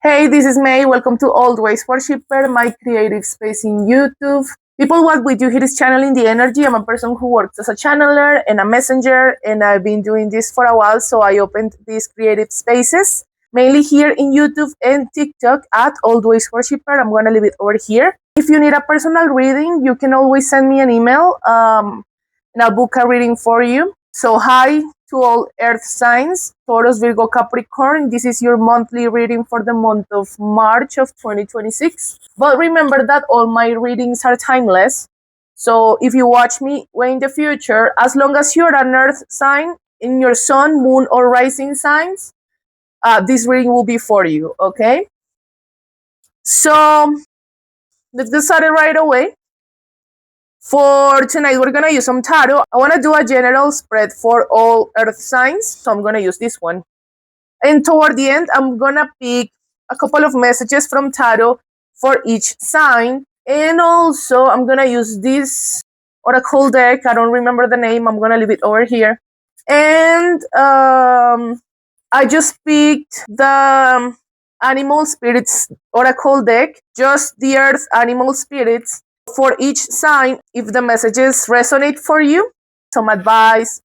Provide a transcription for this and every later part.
Hey, this is May. Welcome to Always Worshipper, my creative space in YouTube. People, what we do here is channeling the energy. I'm a person who works as a channeler and a messenger, and I've been doing this for a while, so I opened these creative spaces, mainly here in YouTube and TikTok at Always Worshipper. I'm going to leave it over here. If you need a personal reading, you can always send me an email, and I'll book a reading for you. So hi to all earth signs, Taurus, Virgo, Capricorn. This is your monthly reading for the month of March of 2026. But remember that all my readings are timeless. So if you watch me way in the future, as long as you're an earth sign in your sun, moon, or rising signs, this reading will be for you, okay? So let's get started right away. For tonight, we're going to use some tarot. I want to do a general spread for all earth signs, so I'm going to use this one. And toward the end, I'm going to pick a couple of messages from tarot for each sign. And also, I'm going to use this oracle deck. I don't remember the name. I'm going to leave it over here. And I just picked the Animal Spirits oracle deck, just the earth animal spirits. For each sign, if the messages resonate for you, some advice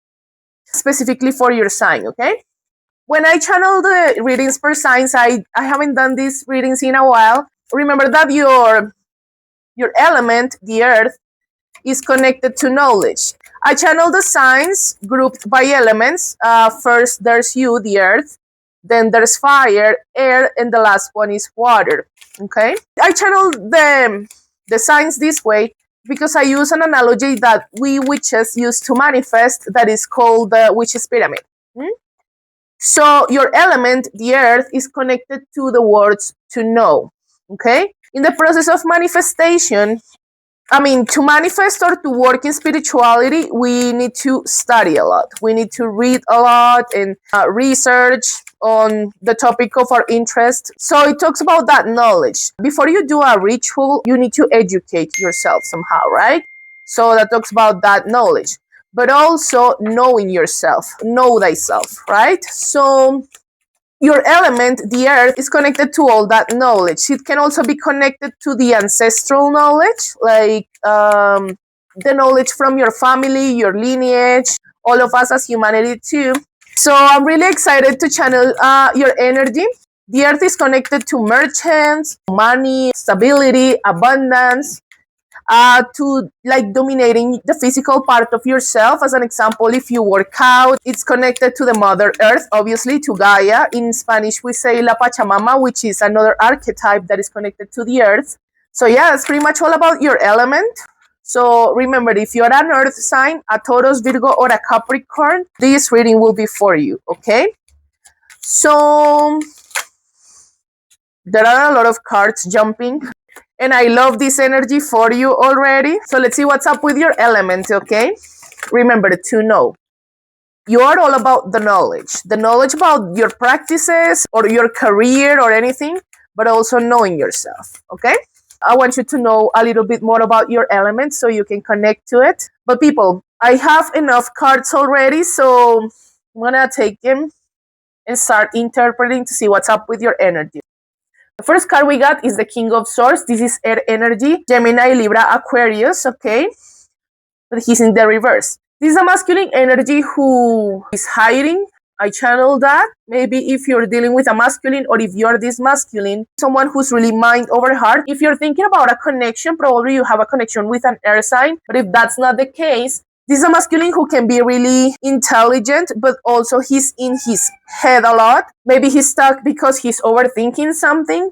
specifically for your sign, okay? When I channel the readings per signs, I haven't done these readings in a while. Remember that your element, the earth, is connected to knowledge. I channel the signs grouped by elements. First, there's you, the earth. Then there's fire, air, and the last one is water, okay? I channel the signs this way because I use an analogy that we witches use to manifest that is called the witch's pyramid. So your element, the earth, is connected to the words to know, okay? In the process of manifestation, to manifest or to work in spirituality, we need to study a lot. We need to read a lot and research on the topic of our interest. So it talks about that knowledge. Before you do a ritual, you need to educate yourself somehow, right? So that talks about that knowledge. But also knowing yourself, know thyself, right? So your element, the earth, is connected to all that knowledge. It can also be connected to the ancestral knowledge, like the knowledge from your family, your lineage, all of us as humanity too. So I'm really excited to channel your energy. The earth is connected to merchants, money, stability, abundance, to like dominating the physical part of yourself. As an example, if you work out, it's connected to the Mother Earth, obviously, to Gaia. In Spanish, we say La Pachamama, which is another archetype that is connected to the earth. So yeah, it's pretty much all about your element. So remember, if you're an earth sign, a Taurus, Virgo, or a Capricorn, this reading will be for you, okay? So there are a lot of cards jumping. And I love this energy for you already. So let's see what's up with your element, okay? Remember to know. You are all about the knowledge about your practices or your career or anything, but also knowing yourself, okay? I want you to know a little bit more about your element so you can connect to it. But people, I have enough cards already, so I'm gonna take them and start interpreting to see what's up with your energy. The first card we got is the King of Swords. This is air energy, Gemini, Libra, Aquarius, okay? But he's in the reverse. This is a masculine energy who is hiding. I channel that. Maybe if you're dealing with a masculine or if you're this masculine, someone who's really mind over heart. If you're thinking about a connection, probably you have a connection with an air sign. But if that's not the case, this is a masculine who can be really intelligent, but also he's in his head a lot. Maybe he's stuck because he's overthinking something.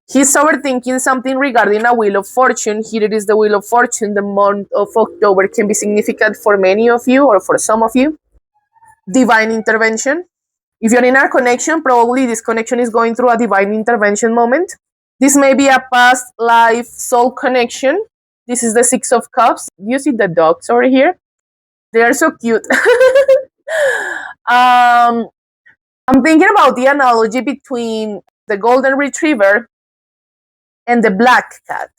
He's overthinking something regarding a Wheel of Fortune. Here it is the Wheel of Fortune. The month of October can be significant for many of you or for some of you. Divine intervention. If you're in a connection, probably this connection is going through a divine intervention moment. This may be a past life soul connection. This is the Six of Cups. You see the dogs over here? They are so cute. I'm thinking about the analogy between the golden retriever and the black cat.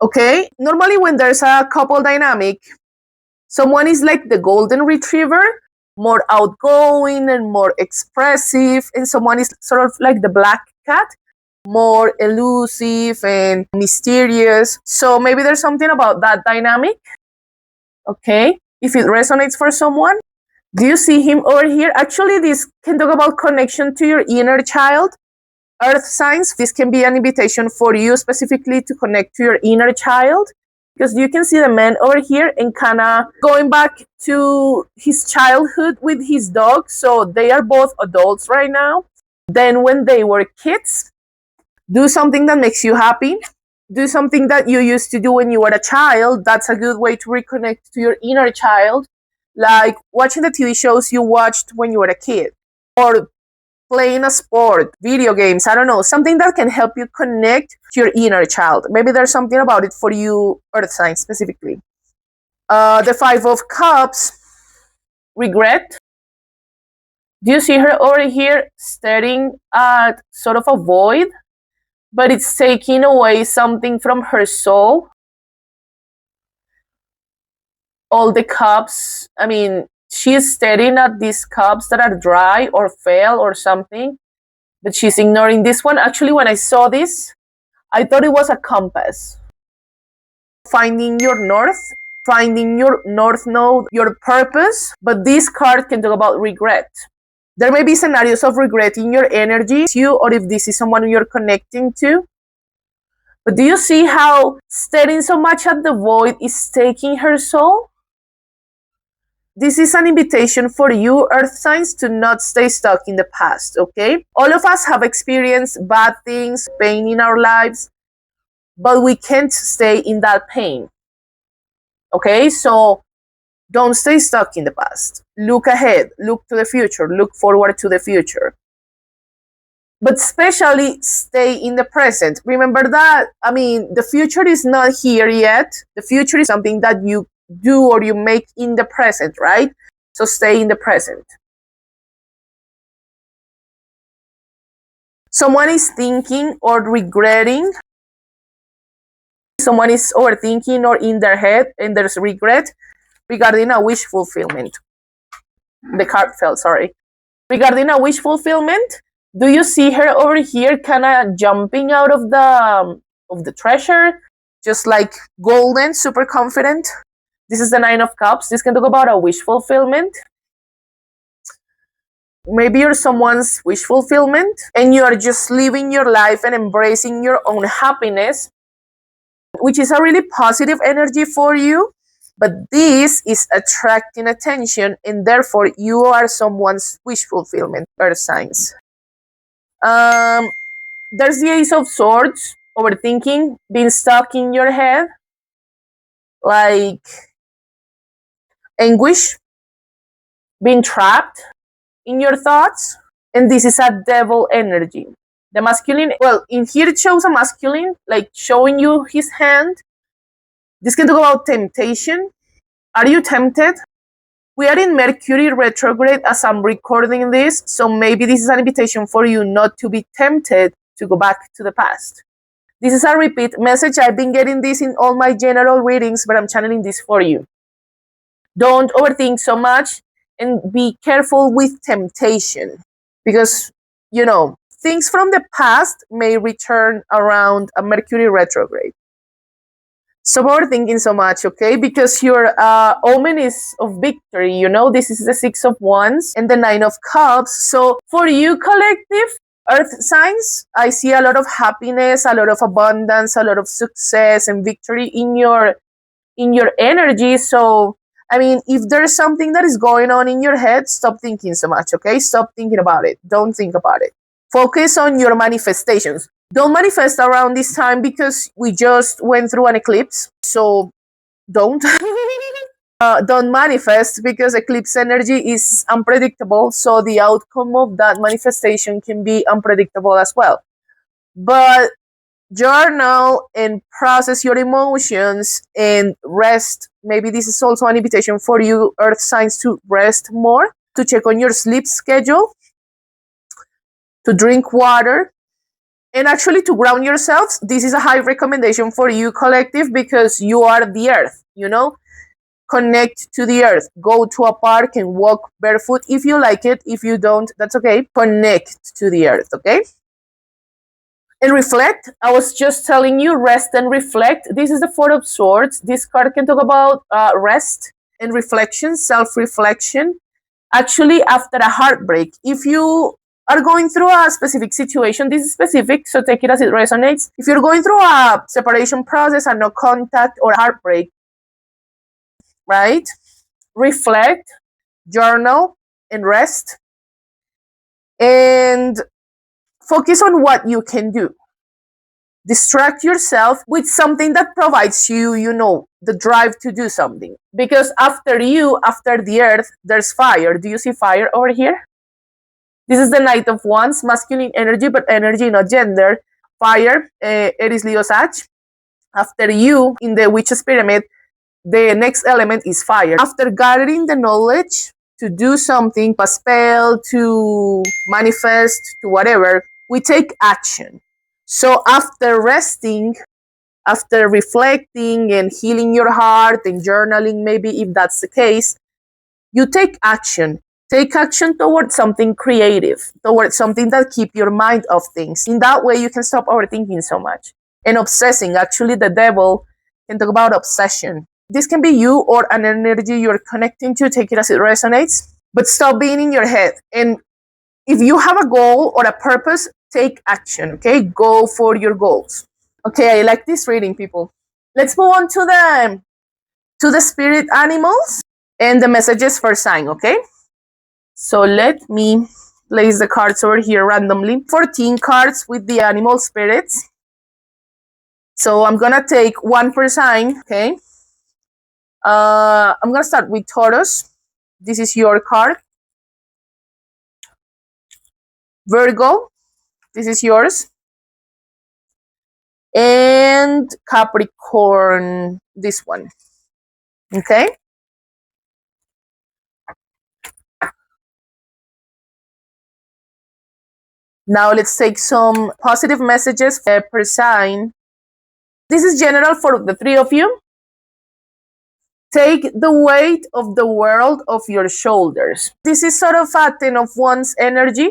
Okay? Normally when there's a couple dynamic, someone is like the golden retriever, more outgoing and more expressive, and someone is sort of like the black cat, more elusive and mysterious. So maybe there's something about that dynamic. Okay, if it resonates for someone. Do you see him over here? Actually, this can talk about connection to your inner child. Earth signs, this can be an invitation for you specifically to connect to your inner child, because you can see the man over here and kind of going back to his childhood with his dog. So they are both adults right now. Then when they were kids, do something that makes you happy. Do something that you used to do when you were a child. That's a good way to reconnect to your inner child. Like watching the TV shows you watched when you were a kid, or playing a sport, video games, I don't know, something that can help you connect to your inner child. Maybe there's something about it for you, Earth sign specifically. The Five of Cups, regret. Do you see her over here staring at sort of a void, but it's taking away something from her soul? All the cups, I mean, she's staring at these cups that are dry or fail or something, but she's ignoring this one. Actually, when I saw this, I thought it was a compass. Finding your north node, your purpose, but this card can talk about regret. There may be scenarios of regret in your energy, or if this is someone you're connecting to. But do you see how staring so much at the void is taking her soul? This is an invitation for you, Earth signs, to not stay stuck in the past, okay? All of us have experienced bad things, pain in our lives, but we can't stay in that pain, okay? So don't stay stuck in the past. Look ahead, look to the future, look forward to the future. But especially stay in the present. Remember that, I mean, the future is not here yet. The future is something that you do or you make in the present, right? So stay in the present. Someone is thinking or regretting. Someone is overthinking or in their head and there's regret regarding a wish fulfillment. The card fell, sorry. Regarding a wish fulfillment, do you see her over here kind of jumping out of the treasure? Just like golden, super confident. This is the Nine of Cups. This can talk about a wish fulfillment. Maybe you're someone's wish fulfillment and you are just living your life and embracing your own happiness, which is a really positive energy for you. But this is attracting attention and therefore you are someone's wish fulfillment, Earth signs. There's the Ace of Swords, overthinking, being stuck in your head, like anguish, being trapped in your thoughts, and this is a devil energy. The masculine, well, in here it shows a masculine, like showing you his hand. This can talk about temptation. Are you tempted? We are in Mercury retrograde as I'm recording this, so maybe this is an invitation for you not to be tempted to go back to the past. This is a repeat message. I've been getting this in all my general readings, but I'm channeling this for you. Don't overthink so much and be careful with temptation, because, you know, things from the past may return around a Mercury retrograde. Stop overthinking so much, okay? Because your omen is of victory, you know? This is the Six of Wands and the Nine of Cups. So for you, collective Earth signs, I see a lot of happiness, a lot of abundance, a lot of success and victory in your energy. So I mean, if there's something that is going on in your head, stop thinking so much, okay? Stop thinking about it. Don't think about it. Focus on your manifestations. Don't manifest around this time because we just went through an eclipse. So don't. Don't manifest because eclipse energy is unpredictable. So the outcome of that manifestation can be unpredictable as well. But journal and process your emotions and rest. Maybe this is also an invitation for you, Earth signs, to rest more, to check on your sleep schedule, to drink water, and actually to ground yourselves. This is a high recommendation for you, collective, because you are the Earth, you know? connect to the earth. Go to a park and walk barefoot if you like it. If you don't, that's okay. Connect to the earth, okay? And reflect. I was just telling you, rest and reflect. This is the Four of Swords. This card can talk about rest and reflection, self-reflection. Actually, after a heartbreak, if you are going through a specific situation, this is specific, so take it as it resonates. If you're going through a separation process and no contact or heartbreak, right? Reflect, journal, and rest. And focus on what you can do. Distract yourself with something that provides you, the drive to do something. Because after the earth, there's fire. Do you see fire over here? This is the Knight of Wands, masculine energy, but energy, not gender. Fire, Aries, Leo, Sag. After you, in the Witch's Pyramid, the next element is fire. After gathering the knowledge to do something, a spell, to manifest, to whatever, we take action. So after resting, after reflecting and healing your heart and journaling, maybe if that's the case, you take action. Take action towards something creative, towards something that keeps your mind off things. In that way, you can stop overthinking so much. And obsessing, actually the devil can talk about obsession. This can be you or an energy you're connecting to, take it as it resonates, but stop being in your head. And if you have a goal or a purpose, take action, okay? Go for your goals. Okay, I like this reading, people. Let's move on to the spirit animals and the messages for sign, okay? So let me place the cards over here randomly. 14 cards with the animal spirits. So I'm gonna take one per sign, okay? I'm gonna start with Taurus. This is your card. Virgo, this is yours. And Capricorn, this one. Okay? Now let's take some positive messages per sign. This is general for the three of you. Take the weight of the world off your shoulders. This is sort of a 10 of Wands energy.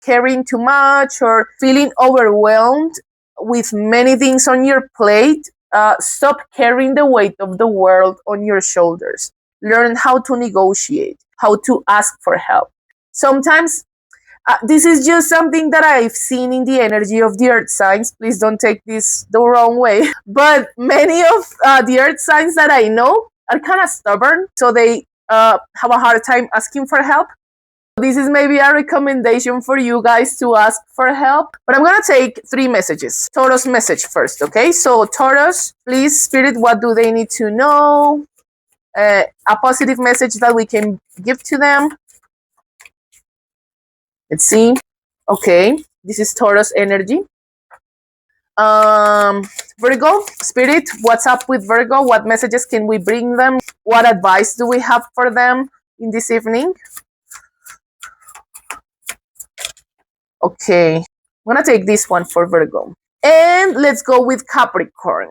Carrying too much or feeling overwhelmed with many things on your plate. Stop carrying the weight of the world on your shoulders. Learn how to negotiate, how to ask for help. Sometimes this is just something that I've seen in the energy of the earth signs. Please don't take this the wrong way. But many of the earth signs that I know are kind of stubborn, so they have a hard time asking for help. This is maybe a recommendation for you guys to ask for help. But I'm going to take 3 messages. Taurus message first, okay? So Taurus, please, Spirit, what do they need to know? A positive message that we can give to them. Let's see. Okay, this is Taurus energy. Virgo, Spirit, what's up with Virgo? What messages can we bring them? What advice do we have for them in this evening? Okay, I'm gonna take this one for Virgo. And let's go with Capricorn.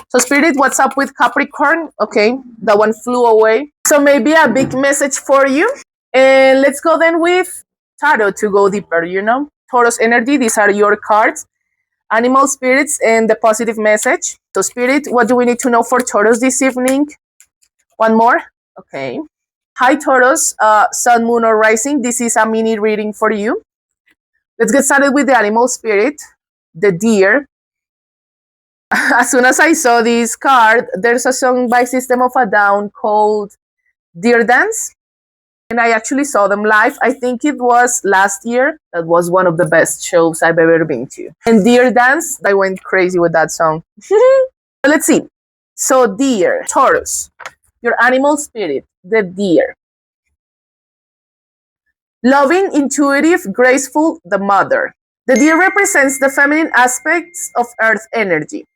So Spirit, what's up with Capricorn? Okay, that one flew away. So maybe a big message for you. And let's go then with Tarot to go deeper, Taurus energy, these are your cards. Animal spirits and the positive message. So Spirit, what do we need to know for Taurus this evening? One more? Okay. Hi Taurus, Sun, Moon, or Rising. This is a mini reading for you. Let's get started with the animal spirit, the deer. As soon as I saw this card, there's a song by System of a Down called Deer Dance. And I actually saw them live. I think it was last year. That was one of the best shows I've ever been to. And Deer Dance, I went crazy with that song. Let's see. So deer, Taurus, your animal spirit, the deer. Loving, intuitive, graceful, the mother. The deer represents the feminine aspects of earth energy.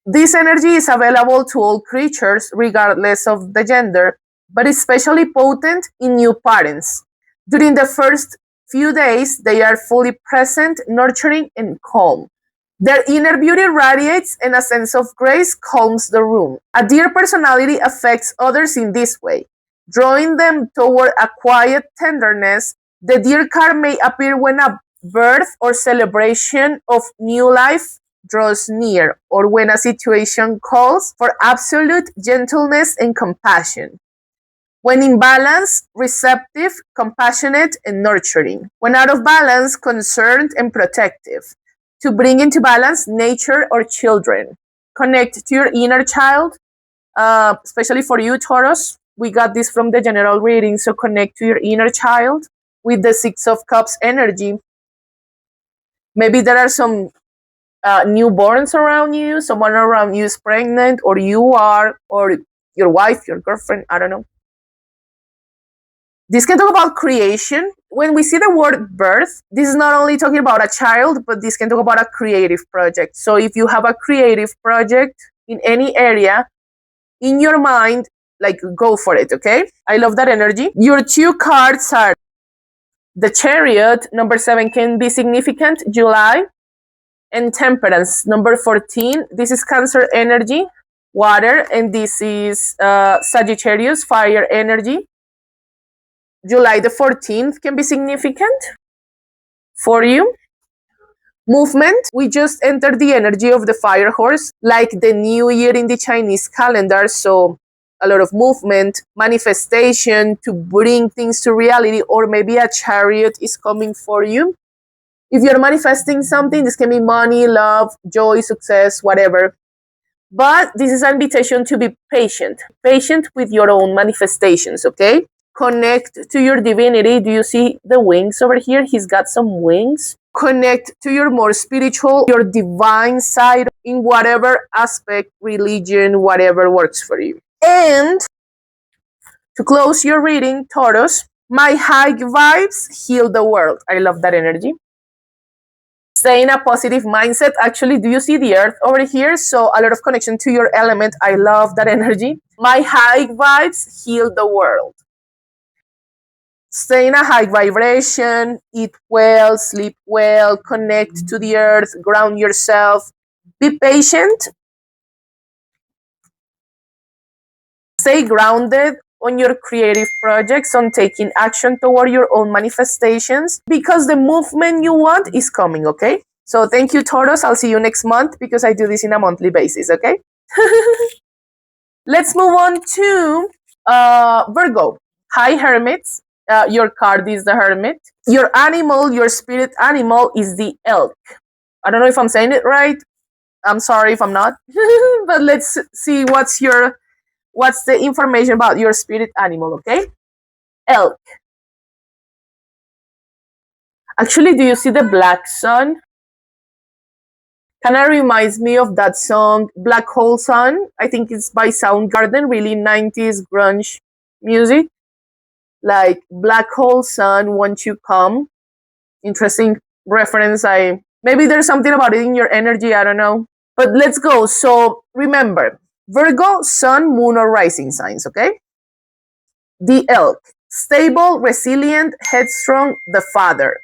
This energy is available to all creatures, regardless of the gender, but especially potent in new parents. During the first few days, they are fully present, nurturing, and calm. Their inner beauty radiates and a sense of grace calms the room. A deer personality affects others in this way, drawing them toward a quiet tenderness. The deer card may appear when a birth or celebration of new life draws near, or when a situation calls for absolute gentleness and compassion. When in balance, receptive, compassionate, and nurturing. When out of balance, concerned and protective. To bring into balance nature or children. Connect to your inner child, especially for you, Taurus. We got this from the general reading, so connect to your inner child with the Six of Cups energy. Maybe there are some newborns around you, someone around you is pregnant, or you are, or your wife, your girlfriend, I don't know. This can talk about creation. When we see the word birth, this is not only talking about a child, but this can talk about a creative project. So if you have a creative project in any area in your mind, like go for it, okay? I love that energy. Your two cards are the Chariot, number 7 can be significant, July, and Temperance, number 14. This is Cancer energy, water, and this is Sagittarius, fire energy. July the 14th can be significant for you. Movement, we just entered the energy of the fire horse, like the new year in the Chinese calendar. So a lot of movement, manifestation to bring things to reality, or maybe a chariot is coming for you. If you're manifesting something, this can be money, love, joy, success, whatever. But this is an invitation to be patient with your own manifestations, okay? Connect to your divinity. Do you see the wings over here? He's got some wings. Connect to your more spiritual, your divine side in whatever aspect, religion, whatever works for you. And to close your reading, Taurus, my high vibes heal the world. I love that energy. Stay in a positive mindset. Actually, do you see the earth over here? So a lot of connection to your element. I love that energy. My high vibes heal the world. Stay in a high vibration, eat well, sleep well, connect to the earth, ground yourself, be patient, stay grounded on your creative projects, on taking action toward your own manifestations, because the movement you want is coming, okay? So thank you, Taurus. I'll see you next month because I do this in a monthly basis, okay? Let's move on to Virgo. Hi, Hermits. Your card is the Hermit. Your animal, your spirit animal is the elk. I don't know if I'm saying it right. I'm sorry if I'm not. But let's see what's the information about your spirit animal, okay? Elk. Actually, do you see the black sun? Kind of reminds me of that song, Black Hole Sun. I think it's by Soundgarden, really 90s grunge music. Like Black Hole Sun, Won't You Come? Interesting reference. Maybe there's something about it in your energy, I don't know. But let's go. So remember, Virgo, sun, moon, or rising signs, okay? The elk, stable, resilient, headstrong, the father.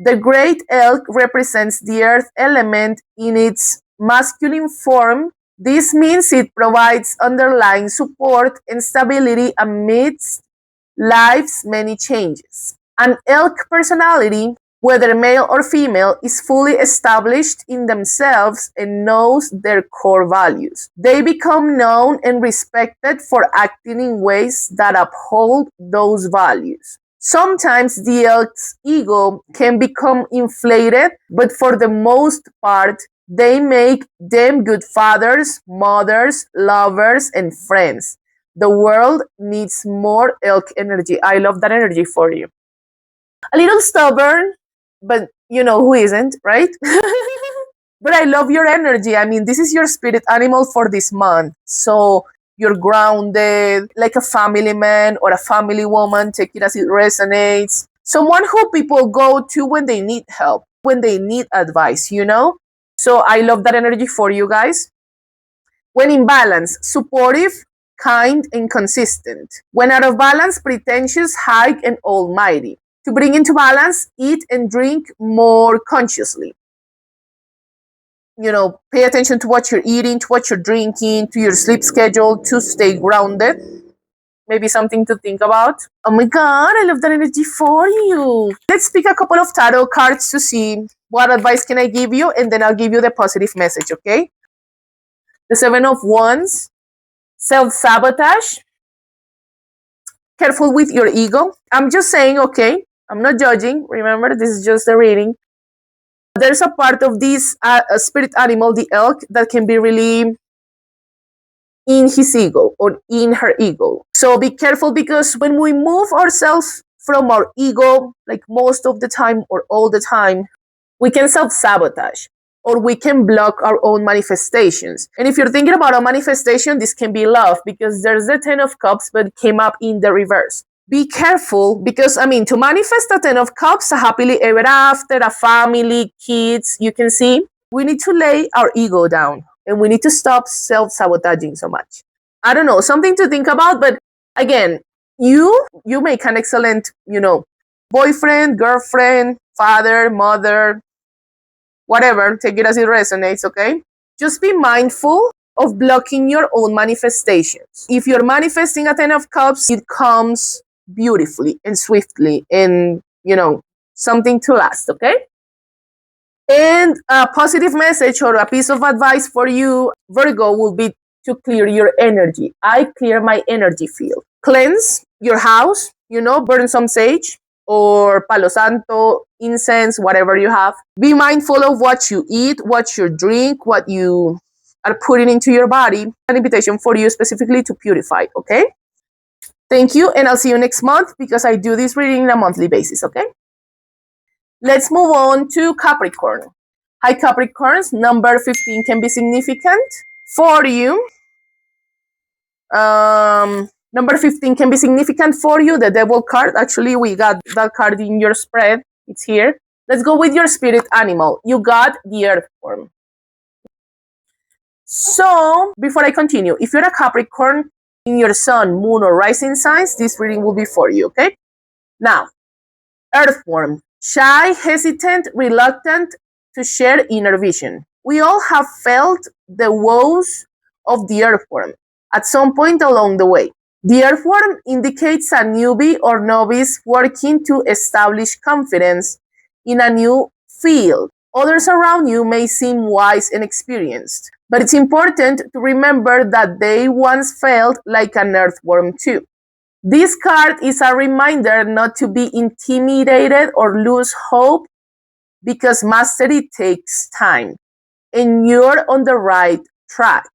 The great elk represents the earth element in its masculine form. This means it provides underlying support and stability amidst life's many changes. An elk personality, whether male or female, is fully established in themselves and knows their core values. They become known and respected for acting in ways that uphold those values. Sometimes the elk's ego can become inflated, but for the most part, they make them good fathers, mothers, lovers, and friends. The world needs more elk energy. I love that energy for you. A little stubborn, but you know who isn't, right? But I love your energy. I mean, this is your spirit animal for this month. So you're grounded, like a family man or a family woman. Take it as it resonates. Someone who people go to when they need help, when they need advice, you know? So I love that energy for you guys. When in balance, supportive, kind, and consistent. When out of balance, pretentious, high, and almighty. To bring into balance, eat and drink more consciously. pay attention to what you're eating, to what you're drinking, to your sleep schedule, to stay grounded. Maybe something to think about. Oh my God, I love that energy for you. Let's pick a couple of tarot cards to see what advice can I give you, and then I'll give you the positive message, okay? The Seven of Wands, self-sabotage, careful with your ego. I'm just saying, okay? I'm not judging. Remember, this is just a reading. There's a part of this spirit animal, the elk, that can be really in his ego or in her ego. So be careful, because when we move ourselves from our ego, like most of the time or all the time, we can self-sabotage or we can block our own manifestations. And if you're thinking about a manifestation, this can be love, because there's the 10 of Cups, but it came up in the reverse. Be careful, because to manifest a 10 of Cups, a happily ever after, a family, kids, you can see, we need to lay our ego down and we need to stop self-sabotaging so much. I don't know, something to think about. But again, you make an excellent, boyfriend, girlfriend, father, mother, whatever, take it as it resonates, okay? Just be mindful of blocking your own manifestations. If you're manifesting a 10 of Cups, it comes beautifully and swiftly and, something to last, okay? And a positive message or a piece of advice for you, Virgo, will be to clear your energy. I clear my energy field. Cleanse your house, burn some sage or Palo Santo, incense, whatever you have. Be mindful of what you eat, what you drink, what you are putting into your body. An invitation for you specifically to purify, okay? Thank you, and I'll see you next month, because I do this reading on a monthly basis, okay? Let's move on to Capricorn. Hi, Capricorns. Number 15 can be significant for you. Number 15 can be significant for you. The Devil card. Actually, we got that card in your spread. It's here. Let's go with your spirit animal. You got the Earthworm. So, before I continue, if you're a Capricorn in your sun, moon, or rising signs, this reading will be for you, okay? Now, Earthworm. Shy, hesitant, reluctant to share inner vision. We all have felt the woes of the Earthworm at some point along the way. The Earthworm indicates a newbie or novice working to establish confidence in a new field. Others around you may seem wise and experienced, but it's important to remember that they once felt like an Earthworm too. This card is a reminder not to be intimidated or lose hope, because mastery takes time and you're on the right track.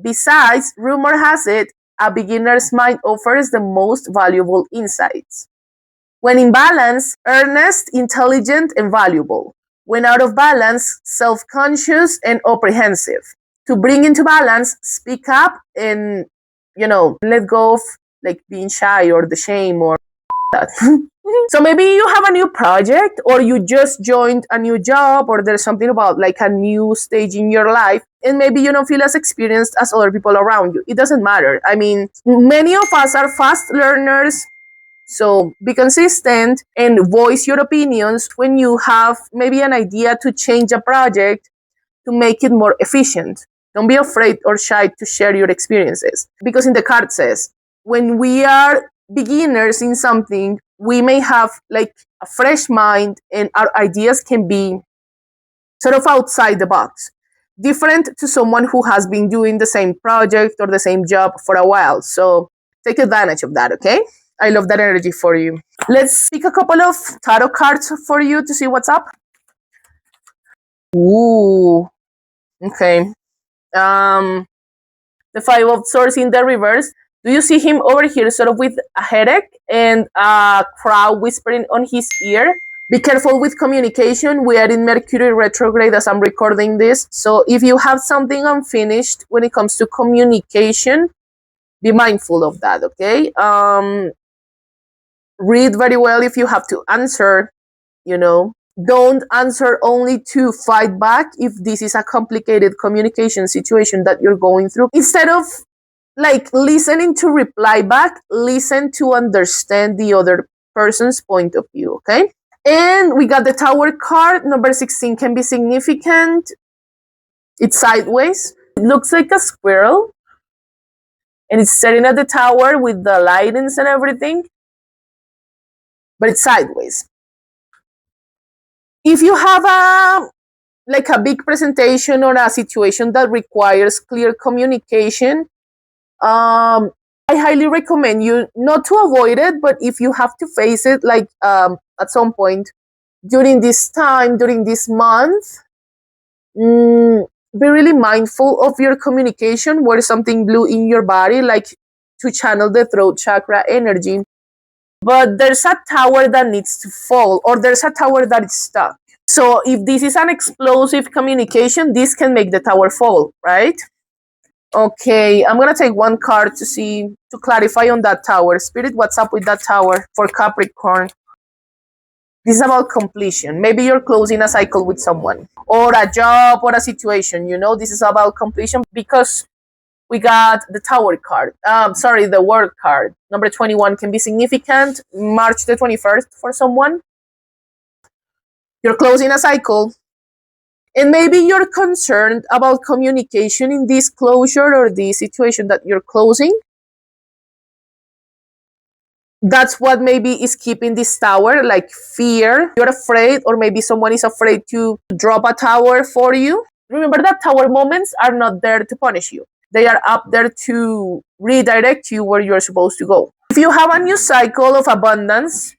Besides, rumor has it, a beginner's mind offers the most valuable insights. When in balance, earnest, intelligent, and valuable. When out of balance, self-conscious and apprehensive. To bring into balance, speak up and, let go of being shy or the shame or that. So maybe you have a new project, or you just joined a new job, or there's something about a new stage in your life, and maybe you don't feel as experienced as other people around you. It doesn't matter. Many of us are fast learners. So be consistent and voice your opinions when you have maybe an idea to change a project to make it more efficient. Don't be afraid or shy to share your experiences, because in the card says, when we are beginners in something, we may have a fresh mind and our ideas can be sort of outside the box, different to someone who has been doing the same project or the same job for a while. So take advantage of that, okay? I love that energy for you. Let's pick a couple of tarot cards for you to see what's up. Ooh, okay. The Five of Swords in the reverse. Do you see him over here sort of with a headache and a crowd whispering on his ear? Be careful with communication. We are in Mercury retrograde as I'm recording this. So if you have something unfinished when it comes to communication, be mindful of that, okay? Read very well if you have to answer, Don't answer only to fight back if this is a complicated communication situation that you're going through. Instead of listening to reply back, listen to understand the other person's point of view, okay? And we got the Tower card. Number 16 can be significant. It's sideways. It looks like a squirrel, and it's sitting at the tower with the lightings and everything, but it's sideways. If you have a big presentation or a situation that requires clear communication, I highly recommend you not to avoid it, but if you have to face it, at some point during this time, during this month, be really mindful of your communication. Wear something blue in your body, like to channel the throat chakra energy. But there's a tower that needs to fall, or there's a tower that is stuck. So if this is an explosive communication, this can make the tower fall, right? Okay, I'm gonna take one card to clarify on that tower. Spirit, what's up with that tower for Capricorn? This is about completion. Maybe you're closing a cycle with someone, or a job, or a situation. This is about completion because we got the tower card. The world card. Number 21 can be significant. March the 21st for someone. You're closing a cycle. And maybe you're concerned about communication in this closure or this situation that you're closing. That's what maybe is keeping this tower, like fear. You're afraid, or maybe someone is afraid to drop a tower for you. Remember that tower moments are not there to punish you. They are up there to redirect you where you're supposed to go. If you have a new cycle of abundance,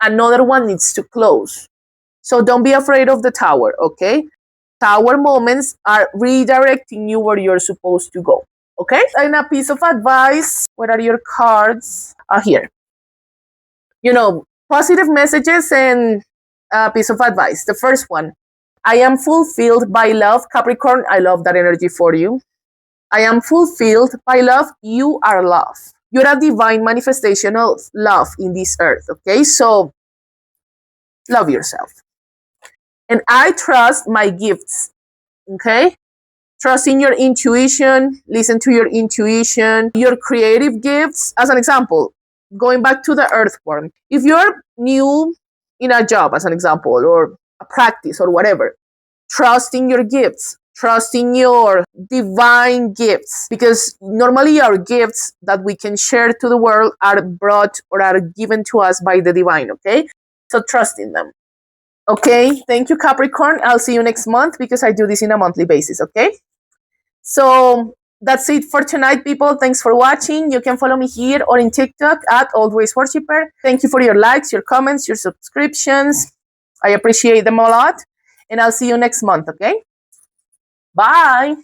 another one needs to close. So don't be afraid of the tower, okay? Tower moments are redirecting you where you're supposed to go, okay? And a piece of advice, where are your cards? Here. Positive messages and a piece of advice. The first one, I am fulfilled by love. Capricorn, I love that energy for you. I am fulfilled by love. You are love. You're a divine manifestation of love in this earth, okay? So love yourself. And I trust my gifts, okay? Trust in your intuition, listen to your intuition, your creative gifts. As an example, going back to the earthworm, if you're new in a job, as an example, or a practice or whatever, trust in your gifts, trust in your divine gifts, because normally our gifts that we can share to the world are brought or are given to us by the divine, okay? So trust in them. Okay, thank you, Capricorn. I'll see you next month because I do this in a monthly basis, okay? So that's it for tonight, people. Thanks for watching. You can follow me here or in TikTok at Always Worshipper. Thank you for your likes, your comments, your subscriptions. I appreciate them a lot. And I'll see you next month, okay? Bye.